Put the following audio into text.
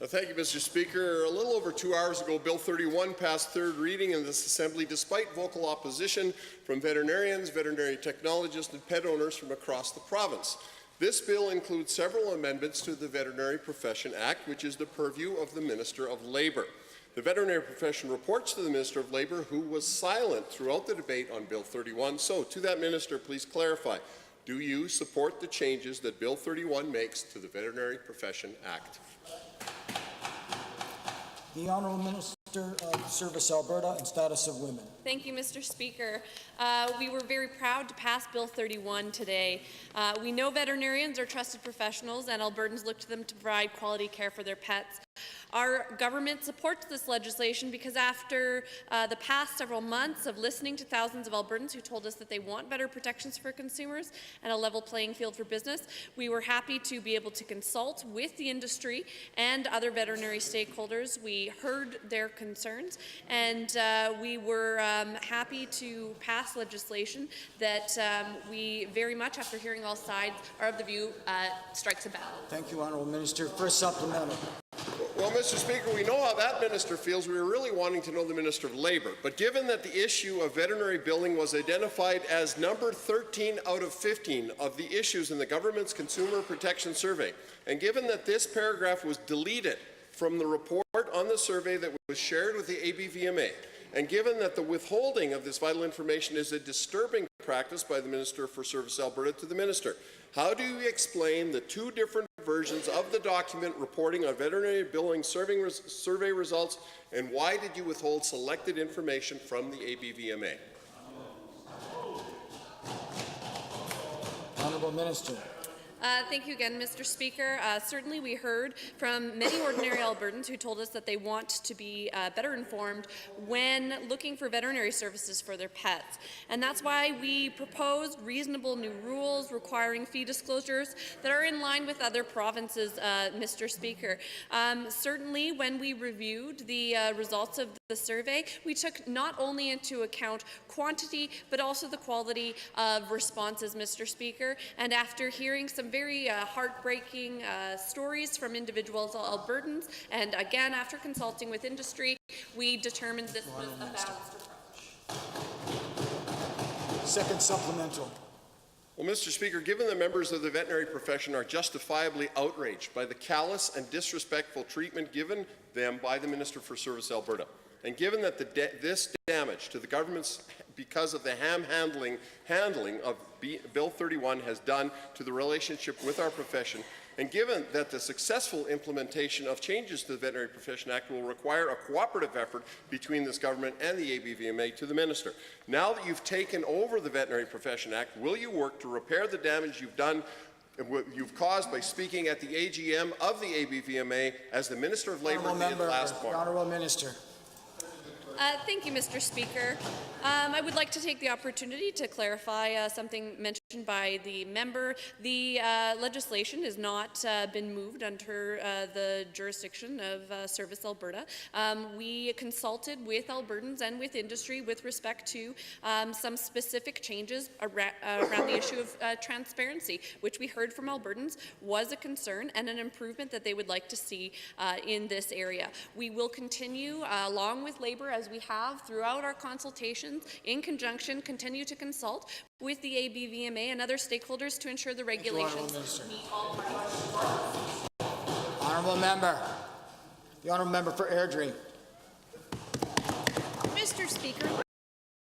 Thank you, Mr. Speaker. A little over 2 hours ago, Bill 31 passed third reading in this Assembly despite vocal opposition from veterinarians, veterinary technologists and pet owners from across the province. This bill includes several amendments to the Veterinary Profession Act, which is the purview of the Minister of Labour. The veterinary profession reports to the Minister of Labour, who was silent throughout the debate on Bill 31. So, to that Minister, please clarify, do you support the changes that Bill 31 makes to the Veterinary Profession Act? The Honourable Minister of Service Alberta and Status of Women. Thank you, Mr. Speaker. We were very proud to pass Bill 31 today. We know veterinarians are trusted professionals and Albertans look to them to provide quality care for their pets. Our government supports this legislation because after the past several months of listening to thousands of Albertans who told us that they want better protections for consumers and a level playing field for business, we were happy to be able to consult with the industry and other veterinary stakeholders. We heard their concerns and we were happy to pass legislation that we very much, after hearing all sides, are of the view strikes a balance. Thank you, Honourable Minister. For a supplemental. Well, Mr. Speaker, we know how that minister feels. We were really wanting to know the Minister of Labour. But given that the issue of veterinary billing was identified as number 13 out of 15 of the issues in the government's Consumer Protection Survey, and given that this paragraph was deleted from the report on the survey that was shared with the ABVMA, and given that the withholding of this vital information is a disturbing practice by the Minister for Service Alberta to the Minister, how do you explain the two different versions of the document reporting on veterinary billing survey results, and why did you withhold selected information from the ABVMA? Honourable Minister. Thank you again, Mr. Speaker. Certainly we heard from many ordinary Albertans who told us that they want to be better informed when looking for veterinary services for their pets. And that's why we proposed reasonable new rules requiring fee disclosures that are in line with other provinces, Mr. Speaker. Certainly when we reviewed the results of the survey, we took not only into account quantity but also the quality of responses, Mr. Speaker. And after hearing some very heartbreaking stories from individual Albertans, and again after consulting with industry, we determined this was a balanced approach. Second supplemental. Well, Mr. Speaker, given the members of the veterinary profession are justifiably outraged by the callous and disrespectful treatment given them by the Minister for Service Alberta, and given that this damage to the government's because of the handling of Bill 31 has done to the relationship with our profession, and given that the successful implementation of changes to the Veterinary Profession Act will require a cooperative effort between this government and the ABVMA, to the Minister. Now that you've taken over the Veterinary Profession Act, will you work to repair the damage you've caused by speaking at the AGM of the ABVMA as the Minister of Labour did last March? Honourable Minister. Thank you, Mr. Speaker. I would like to take the opportunity to clarify something mentioned by the member. The legislation has not been moved under the jurisdiction of Service Alberta. We consulted with Albertans and with industry with respect to some specific changes around the issue of transparency, which we heard from Albertans was a concern and an improvement that they would like to see in this area. We will continue, along with Labour, as we have throughout our consultations, in conjunction, continue to consult with the ABVMA and other stakeholders to ensure the regulations meet all parties. Honourable Member. The Honourable Member for Airdrie. Mr. Speaker,